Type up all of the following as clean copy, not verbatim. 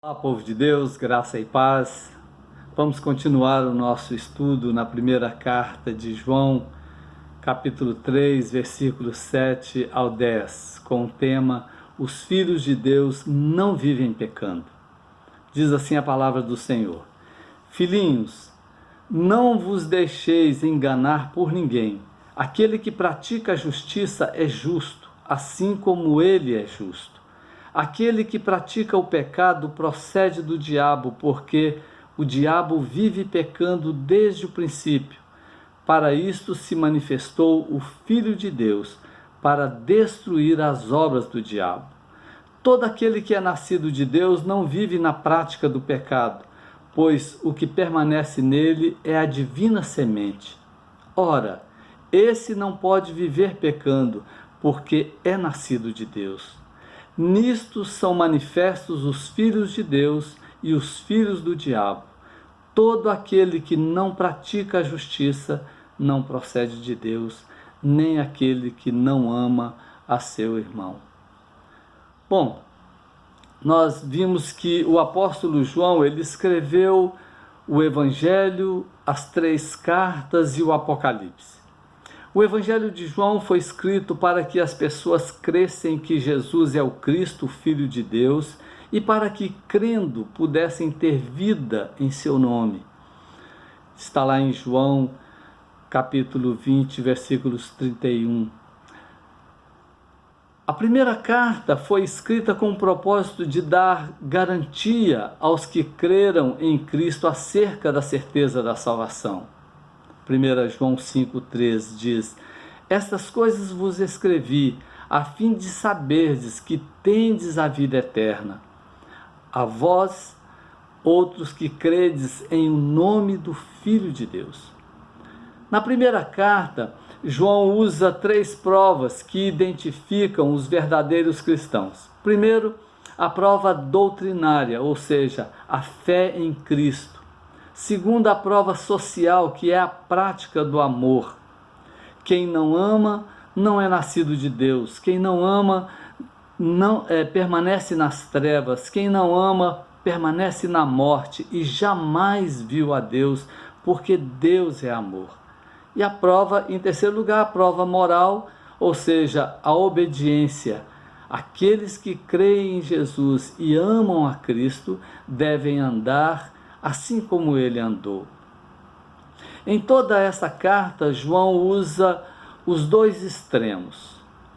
Olá, povo de Deus, graça e paz. Vamos continuar o nosso estudo na primeira carta de João, capítulo 3, versículos 7 ao 10, com o tema Os filhos de Deus não vivem pecando. Diz assim a palavra do Senhor: Filhinhos, não vos deixeis enganar por ninguém. Aquele que pratica a justiça é justo, assim como ele é justo. Aquele que pratica o pecado procede do diabo, porque o diabo vive pecando desde o princípio. Para isto se manifestou o Filho de Deus, para destruir as obras do diabo. Todo aquele que é nascido de Deus não vive na prática do pecado, pois o que permanece nele é a divina semente. Ora, esse não pode viver pecando, porque é nascido de Deus. Nisto são manifestos os filhos de Deus e os filhos do diabo. Todo aquele que não pratica a justiça não procede de Deus, nem aquele que não ama a seu irmão. Bom, nós vimos que o apóstolo João, ele escreveu o Evangelho, as 3 cartas e o Apocalipse. O Evangelho de João foi escrito para que as pessoas crescem que Jesus é o Cristo, o Filho de Deus, e para que, crendo, pudessem ter vida em seu nome. Está lá em João, capítulo 20, versículos 31. A primeira carta foi escrita com o propósito de dar garantia aos que creram em Cristo acerca da certeza da salvação. 1 João 5,3 diz: Estas coisas vos escrevi, a fim de saberdes que tendes a vida eterna. A vós, outros que credes em o nome do Filho de Deus. Na primeira carta, João usa 3 provas que identificam os verdadeiros cristãos. Primeiro, a prova doutrinária, ou seja, a fé em Cristo. Segundo, a prova social, que é a prática do amor. Quem não ama não é nascido de Deus. Quem não ama permanece nas trevas. Quem não ama permanece na morte e jamais viu a Deus, porque Deus é amor. E a prova, em terceiro lugar, a prova moral, ou seja, a obediência. Aqueles que creem em Jesus e amam a Cristo devem andar assim como ele andou. Em toda essa carta, João usa os 2 extremos: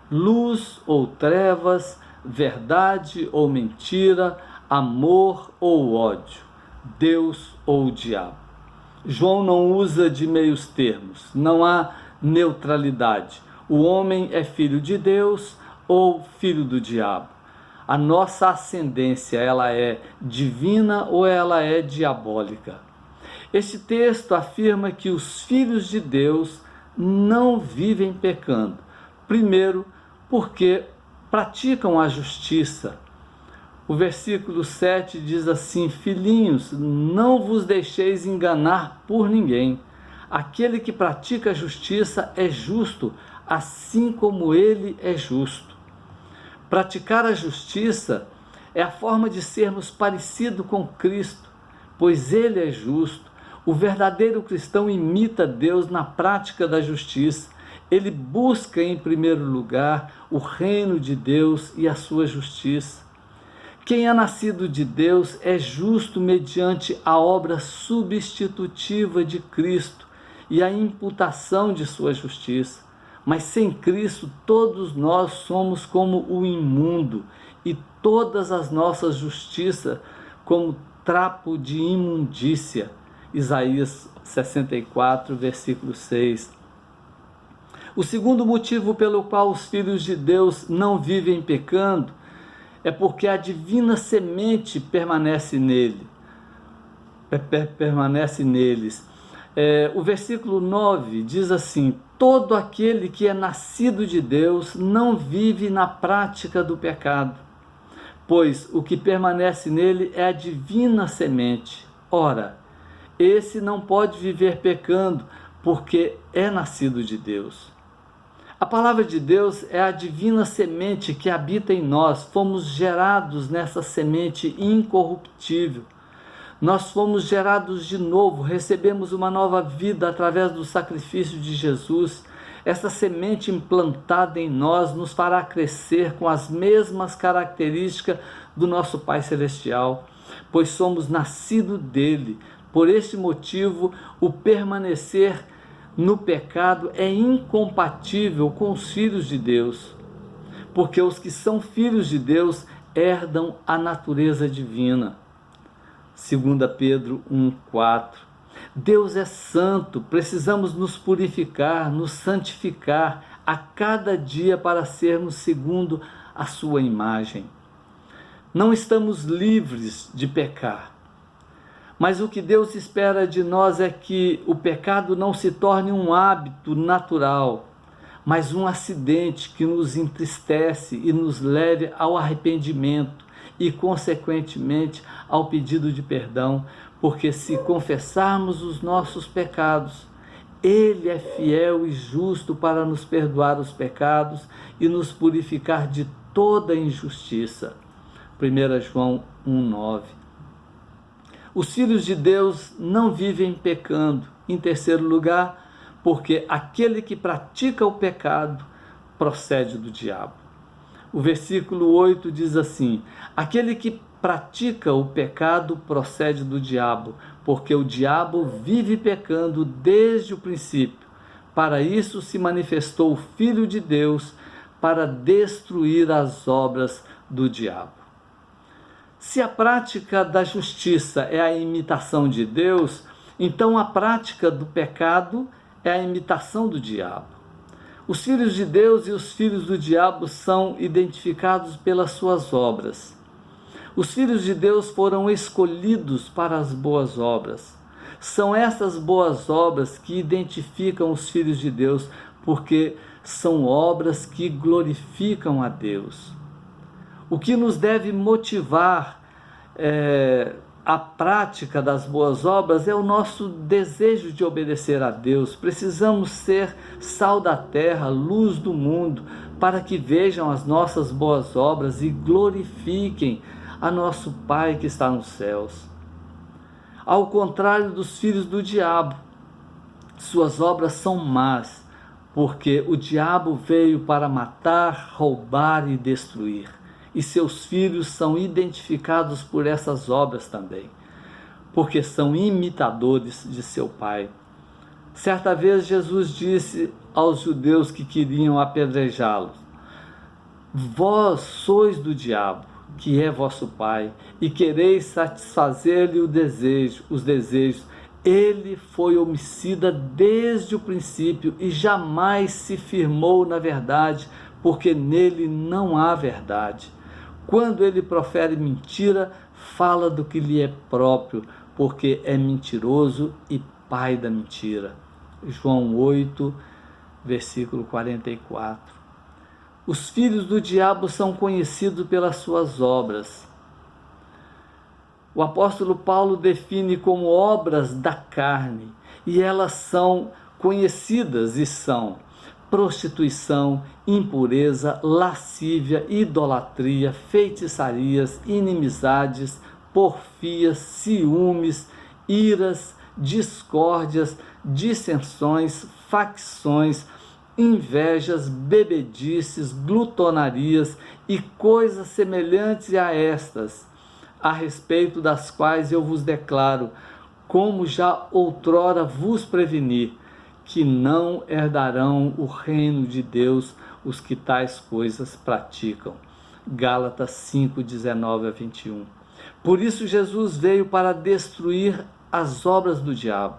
luz ou trevas, verdade ou mentira, amor ou ódio, Deus ou diabo. João não usa de meios termos, não há neutralidade. O homem é filho de Deus ou filho do diabo. A nossa ascendência, ela é divina ou ela é diabólica? Este texto afirma que os filhos de Deus não vivem pecando. Primeiro, porque praticam a justiça. O versículo 7 diz assim: Filhinhos, não vos deixeis enganar por ninguém. Aquele que pratica a justiça é justo, assim como ele é justo. Praticar a justiça é a forma de sermos parecidos com Cristo, pois ele é justo. O verdadeiro cristão imita Deus na prática da justiça. Ele busca em primeiro lugar o reino de Deus e a sua justiça. Quem é nascido de Deus é justo mediante a obra substitutiva de Cristo e a imputação de sua justiça. Mas sem Cristo, todos nós somos como o imundo e todas as nossas justiças como trapo de imundícia. Isaías 64, versículo 6. O segundo motivo pelo qual os filhos de Deus não vivem pecando é porque a divina semente permanece neles. O versículo 9 diz assim: Todo aquele que é nascido de Deus não vive na prática do pecado, pois o que permanece nele é a divina semente. Ora, esse não pode viver pecando, porque é nascido de Deus. A palavra de Deus é a divina semente que habita em nós. Fomos gerados nessa semente incorruptível. Nós fomos gerados de novo, recebemos uma nova vida através do sacrifício de Jesus. Essa semente implantada em nós nos fará crescer com as mesmas características do nosso Pai Celestial, pois somos nascidos dele. Por este motivo, o permanecer no pecado é incompatível com os filhos de Deus, porque os que são filhos de Deus herdam a natureza divina. 2 Pedro 1,4. Deus é santo, precisamos nos purificar, nos santificar a cada dia para sermos segundo a sua imagem. Não estamos livres de pecar, mas o que Deus espera de nós é que o pecado não se torne um hábito natural, mas um acidente que nos entristece e nos leve ao arrependimento e, consequentemente, ao pedido de perdão, porque se confessarmos os nossos pecados, Ele é fiel e justo para nos perdoar os pecados e nos purificar de toda injustiça. 1 João 1,9. Os filhos de Deus não vivem pecando. Em terceiro lugar, porque aquele que pratica o pecado procede do diabo. O versículo 8 diz assim: aquele que pratica o pecado procede do diabo, porque o diabo vive pecando desde o princípio. Para isso se manifestou o Filho de Deus, para destruir as obras do diabo. Se a prática da justiça é a imitação de Deus, então a prática do pecado é a imitação do diabo. Os filhos de Deus e os filhos do diabo são identificados pelas suas obras. Os filhos de Deus foram escolhidos para as boas obras. São essas boas obras que identificam os filhos de Deus, porque são obras que glorificam a Deus. O que nos deve motivar a prática das boas obras é o nosso desejo de obedecer a Deus. Precisamos ser sal da terra, luz do mundo, para que vejam as nossas boas obras e glorifiquem a nosso Pai que está nos céus. Ao contrário dos filhos do diabo, suas obras são más, porque o diabo veio para matar, roubar e destruir. E seus filhos são identificados por essas obras também, porque são imitadores de seu pai. Certa vez Jesus disse aos judeus que queriam apedrejá-lo: vós sois do diabo, que é vosso pai, e quereis satisfazer-lhe os desejos. Ele foi homicida desde o princípio e jamais se firmou na verdade, porque nele não há verdade. Quando ele profere mentira, fala do que lhe é próprio, porque é mentiroso e pai da mentira. João 8, versículo 44. Os filhos do diabo são conhecidos pelas suas obras. O apóstolo Paulo define como obras da carne, e elas são conhecidas e são prostituição, impureza, lascívia, idolatria, feitiçarias, inimizades, porfias, ciúmes, iras, discórdias, dissensões, facções, invejas, bebedices, glutonarias e coisas semelhantes a estas, a respeito das quais eu vos declaro, como já outrora vos preveni, que não herdarão o reino de Deus os que tais coisas praticam. Gálatas 5, 19 a 21. Por isso Jesus veio para destruir as obras do diabo.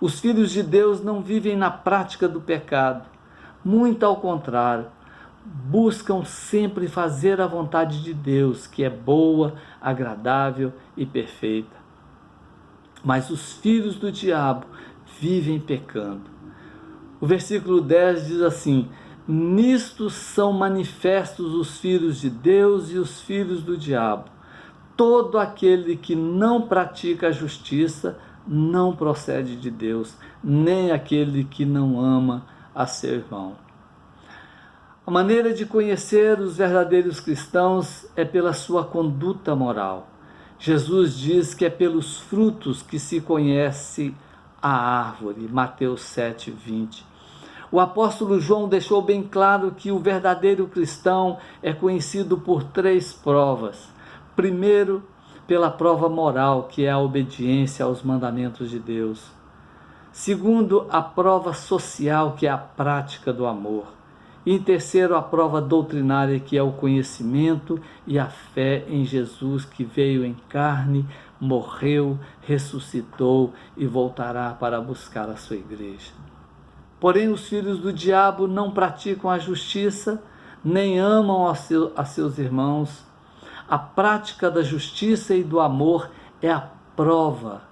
Os filhos de Deus não vivem na prática do pecado, muito ao contrário, buscam sempre fazer a vontade de Deus, que é boa, agradável e perfeita. Mas os filhos do diabo vivem pecando. O versículo 10 diz assim: nisto são manifestos os filhos de Deus e os filhos do diabo. Todo aquele que não pratica a justiça não procede de Deus, nem aquele que não ama a seu irmão. A maneira de conhecer os verdadeiros cristãos é pela sua conduta moral. Jesus diz que é pelos frutos que se conhece a árvore. Mateus 7:20. O apóstolo João deixou bem claro que o verdadeiro cristão é conhecido por 3 provas. Primeiro, pela prova moral, que é a obediência aos mandamentos de Deus. Segundo, a prova social, que é a prática do amor. E em terceiro, a prova doutrinária, que é o conhecimento e a fé em Jesus, que veio em carne, morreu, ressuscitou e voltará para buscar a sua igreja. Porém, os filhos do diabo não praticam a justiça, nem amam a seus irmãos. A prática da justiça e do amor é a prova,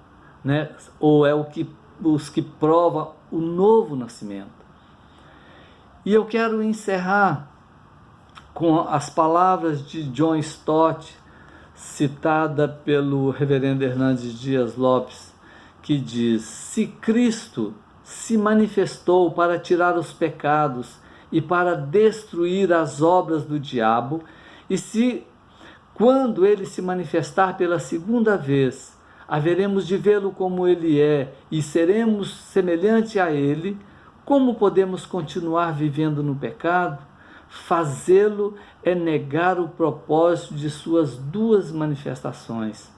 né? Ou é os que provam o novo nascimento. E eu quero encerrar com as palavras de John Stott, citada pelo reverendo Hernandes Dias Lopes, que diz: se Cristo se manifestou para tirar os pecados e para destruir as obras do diabo, e se, quando ele se manifestar pela segunda vez, haveremos de vê-lo como ele é e seremos semelhante a ele, como podemos continuar vivendo no pecado? Fazê-lo é negar o propósito de suas 2 manifestações.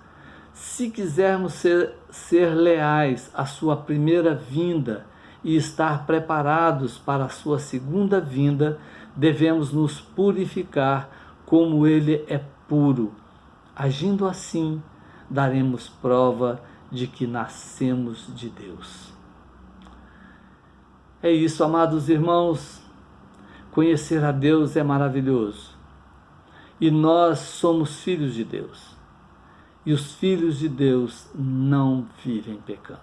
Se quisermos ser leais à sua primeira vinda e estar preparados para a sua segunda vinda, devemos nos purificar como ele é puro. Agindo assim, daremos prova de que nascemos de Deus. É isso, amados irmãos. Conhecer a Deus é maravilhoso. E nós somos filhos de Deus. E os filhos de Deus não vivem pecando.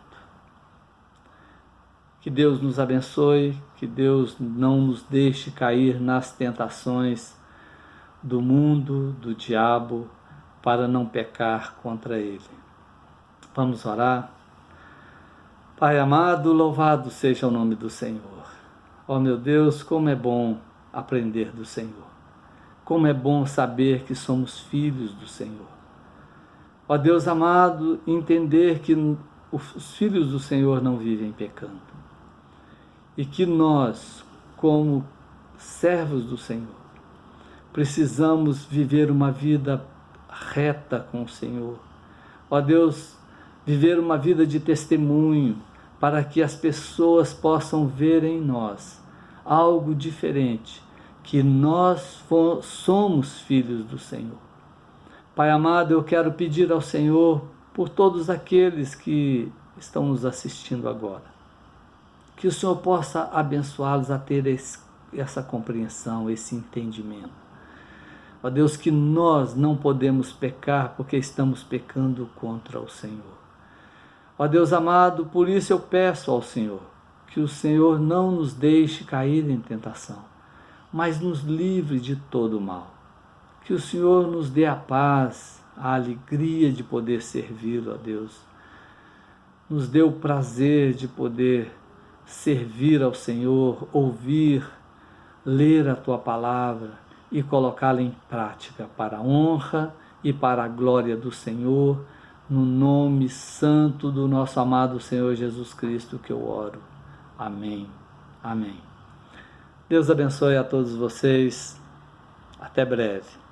Que Deus nos abençoe, que Deus não nos deixe cair nas tentações do mundo, do diabo, para não pecar contra ele. Vamos orar? Pai amado, louvado seja o nome do Senhor. Ó meu Deus, como é bom aprender do Senhor. Como é bom saber que somos filhos do Senhor. Ó Deus amado, entender que os filhos do Senhor não vivem pecando. E que nós, como servos do Senhor, precisamos viver uma vida reta com o Senhor. Ó Deus, viver uma vida de testemunho, para que as pessoas possam ver em nós algo diferente, que nós somos filhos do Senhor. Pai amado, eu quero pedir ao Senhor por todos aqueles que estão nos assistindo agora, que o Senhor possa abençoá-los a ter essa compreensão, esse entendimento. Ó Deus, que nós não podemos pecar porque estamos pecando contra o Senhor. Ó Deus amado, por isso eu peço ao Senhor que o Senhor não nos deixe cair em tentação, mas nos livre de todo o mal. Que o Senhor nos dê a paz, a alegria de poder servi-lo, ó Deus. Nos dê o prazer de poder servir ao Senhor, ouvir, ler a Tua palavra e colocá-la em prática para a honra e para a glória do Senhor, no nome santo do nosso amado Senhor Jesus Cristo que eu oro. Amém. Amém. Deus abençoe a todos vocês. Até breve.